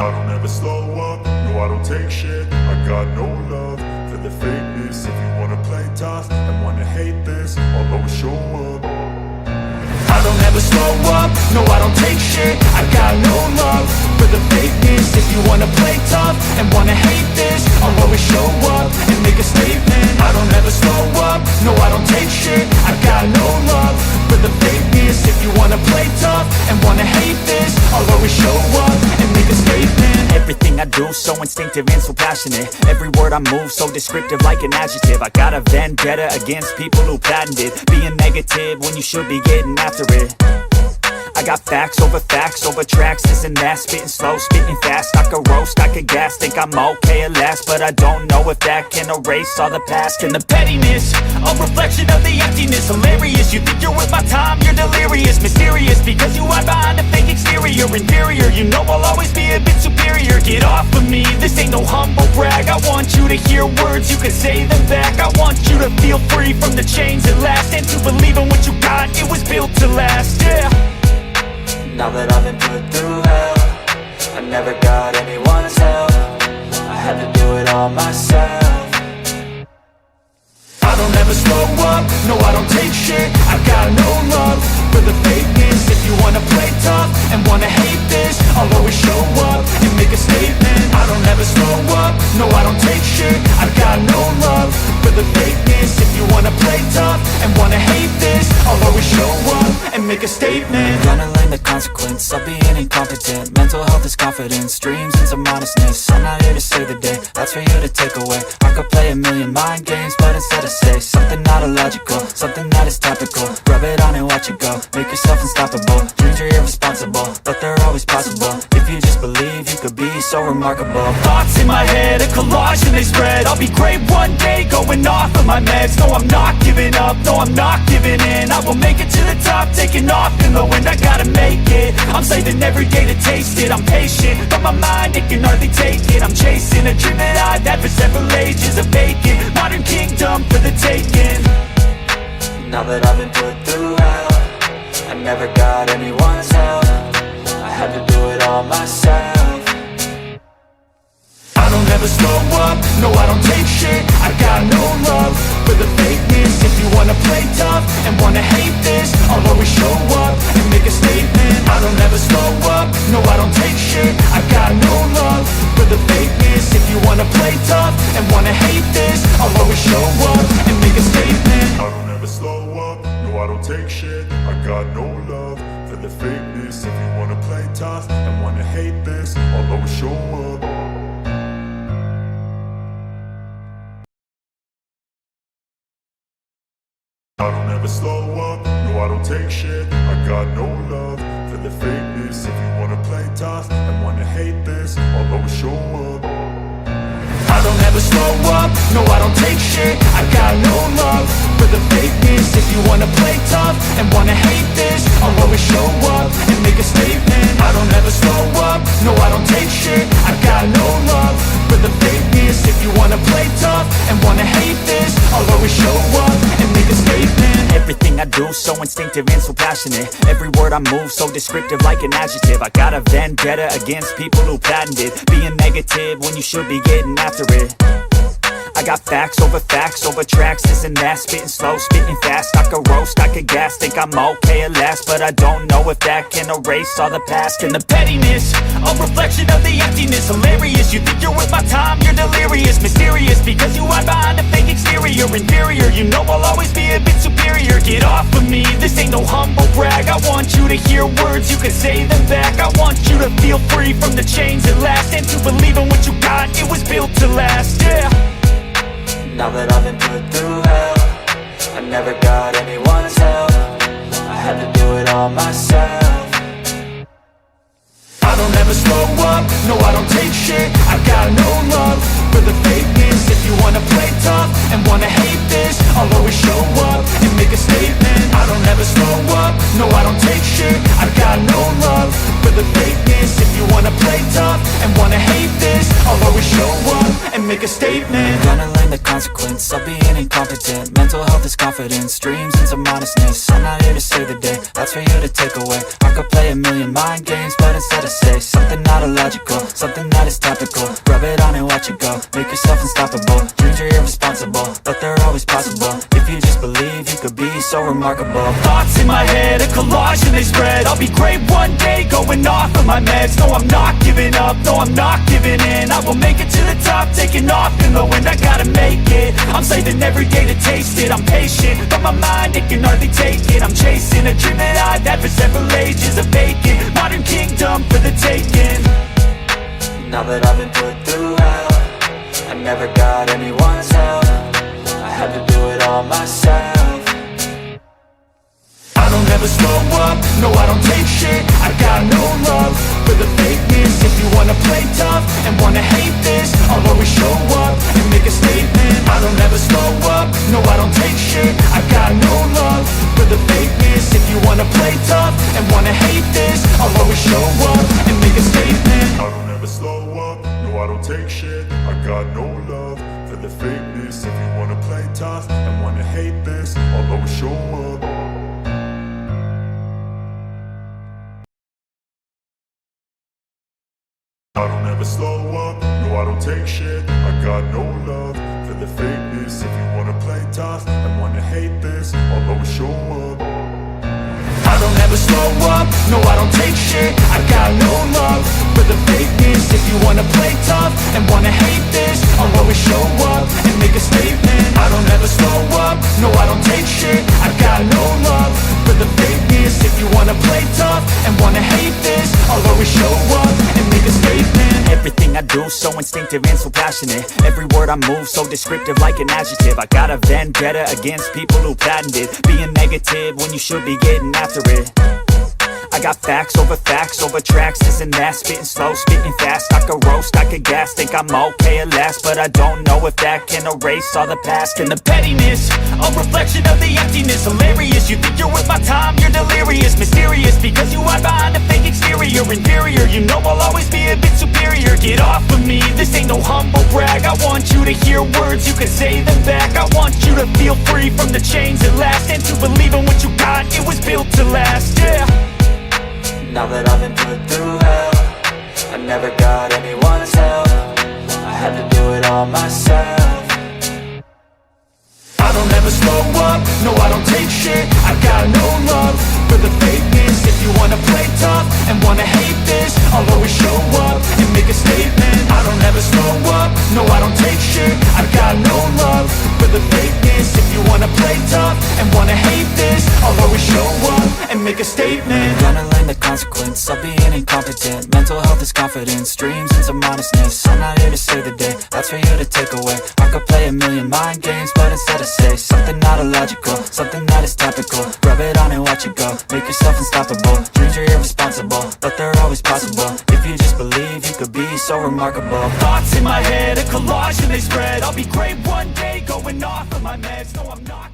I don't ever slow up, no I don't take shit. I got no love for the fakeness. If you wanna play tough and wanna hate this, I'll always show up. I don't ever slow up, no I don't take shit. I got no love for the fakeness. If you wanna play tough and wanna hate this, I'll always show up and make a statement. I don't ever slow up, no I don't take shit. I got no love for the fakeness. If you wanna play tough and wanna hate this, I'll always show up and make a statement. Everything I do so instinctive and so passionate. Every word I move so descriptive like an adjective. I got a vendetta against people who patented being negative when you should be getting after it. I got facts over tracks, this and that. Spitting slow, spitting fast, I could roast, I could gas. Think I'm okay at last, but I don't know if that can erase all the past. And the pettiness, a reflection of the emptiness. Hilarious, you think you're worth my time, you're delirious. Mysterious, because you hide behind a fake exterior. Inferior, you know I'll always be a bit superior. Get off of me, this ain't no humble brag. I want you to hear words, you can say them back. I want you to feel free from the chains at last, and to believe in what you got, it was built to last, yeah. Now that I've been put through hell, I never got anyone's help. I had to do it all myself. I don't ever slow up, no I don't take shit. I got no love for the fakeness. If you wanna play tough and wanna hate this, I'll always show up and make a statement. I don't ever slow up, no I don't take shit. I got no love for the fakeness. If you wanna play tough and wanna hate this, I'll always show up and make a statement. Gonna learn the consequence of being incompetent. Mental health is confidence, dreams and some honestness. I'm not here to save the day, that's for you to take away. I could play a million mind games, but instead I say something not illogical, something that is topical. Rub it on and watch it go, make yourself unstoppable. Dreams are irresponsible, but they're always possible. If you just believe, you could be so remarkable. Thoughts in my head, a collage and they spread. I'll be great one day, going off of my meds. No, I'm not giving up, no, I'm not giving in. I will make it to the top, taking off in the wind. I gotta make it, I'm saving every day to taste it. I'm patient, but my mind, it can hardly take it. I'm chasing a dream that I've had for several ages. A vacant, modern kingdom for the taking. Now that I've been put through hell, I never got anyone's help. I had to do it all myself. I don't ever slow up, no I don't take shit. I got no love for the fakeness. If you wanna play tough and wanna hate this, I'll always show up and make a statement. I don't ever slow up, no I don't take shit. I got no love for the fakeness. If you wanna play tough and wanna hate this, I'll always show up and make a statement. I don't ever slow up, no I don't take shit. I got no love for the fakeness. If you wanna play tough and wanna hate this, I'll always show up. I don't ever slow up, no I don't take shit. I got no love for the fakeness. If you wanna play tough and wanna hate this, I'll always show up. I don't ever slow up, no I don't take shit. I got no love for the fakeness. If you wanna play tough and wanna hate this, I'll always show up and make a statement. I don't ever slow up, no I don't take shit. I got no love for the fakeness. If you wanna play tough and wanna hate this, I'll always show up and make a statement. Everything I do so instinctive and so passionate. Every word I move so descriptive like an adjective. I got a vendetta against people who patented being negative when you should be getting after it. I got facts over tracks, this and that. Spitting slow, spitting fast, I could roast, I could gas. Think I'm okay at last, but I don't know if that can erase all the past. And the pettiness, a reflection of the emptiness. Hilarious, you think you're worth my time, you're delirious. Mysterious, because you hide behind a fake exterior. Inferior, you know I'll always be a bit superior. Get off of me, this ain't no humble brag. I want you to hear words, you can say them back. I want you to feel free from the chains at last, and to believe in what you got, it was built to last, yeah. Now that I've been put through hell, I never got anyone's help. I had to do it all myself. I don't ever slow up, no I don't take shit. I got no love for the fakeness. If you wanna play tough and wanna hate this, I'll always show up and make a statement. I don't ever slow up, no I don't take shit. I got no love for the fakeness. If you wanna play tough and wanna hate this, I'll always show up and make make a statement. Gonna learn the consequence of being incompetent. Mental health is confidence, dreams into modestness. I'm not here to save the day, that's for you to take away. I could play a million mind games, but instead I say something not illogical, something that is topical. Rub it on and watch it go, make yourself unstoppable. Dreams are irresponsible, but they're always possible. If you just believe, you could be so remarkable. Thoughts in my head, a collage and they spread. I'll be great one day, going off of my meds. No, I'm not giving up, no, I'm not giving in. I will make it to the top, taking off in the wind. I gotta make it, I'm saving every day to taste it. I'm patient, but my mind, it can hardly take it. I'm chasing a dream that I've had for several ages. A vacant, modern kingdom for the taking. Now that I've been put through hell, I never got anyone's help. I had to do it all myself. I don't ever slow up, no I don't take shit. I got no love for the fakeness. If you wanna play tough and wanna hate this, I'll always show up and make a statement. I don't ever slow up, no I don't take shit. I got no love for the fakeness. If you wanna play tough and wanna hate this, I'll always show up and make a statement. I don't ever slow up, no I don't take shit. I got no love for the fakeness. If you wanna play tough and wanna hate this, I'll always show up. I don't ever slow up, no I don't take shit. I got no love for the fakeness. If you wanna play tough and wanna hate this, I'll always show up. I don't ever slow up, no I don't take shit. I got no love for the fakeness. If you wanna play tough and wanna hate this, I'll always show up and make a statement. I don't ever slow up, no I don't take shit. I got no love for the fakeness. If you wanna play tough and wanna hate this, I'll always show up and make a statement. Everything I do so instinctive and so passionate. Every word I move so descriptive like an adjective. I got a vendetta against people who patented being negative when you should be getting after it. I got facts over tracks, this and that. Spitting slow, spitting fast. I could roast, I could gas. Think I'm okay at last, but I don't know if that can erase all the past. And the pettiness, a reflection of the emptiness. Hilarious, you think you're worth my time, you're delirious. Mysterious, because you hide behind a fake exterior. Inferior, you know I'll always be a bit superior. Get off of me, this ain't no humble brag. I want you to hear words, you can say them back. I want you to feel free from the chains at last, and to believe in what you got, it was built to last, yeah. Now that I've been put through hell, I never got anyone's help. I had to do it all myself. I don't ever slow up, no I don't take shit. I got no love for the fakeness. If you wanna play tough and wanna hate this, I'll always show up and make a statement. I don't ever slow up, no I don't take shit. I got no love for the fakeness. If you wanna play tough and wanna hate this, I'll always show up and make a statement. Gonna learn the consequence of being incompetent. Mental health is confidence, dreams into modestness. I'm not here to save the day, that's for you to take away. I could play a million mind games, but instead I say something not illogical, something that is topical. Rub it on and watch it go, make yourself unstoppable. Dreams are irresponsible, but they're always possible. If you just believe, you could be so remarkable. Thoughts in my head, a collage and they spread. I'll be great one day, going off of my meds. No, I'm not.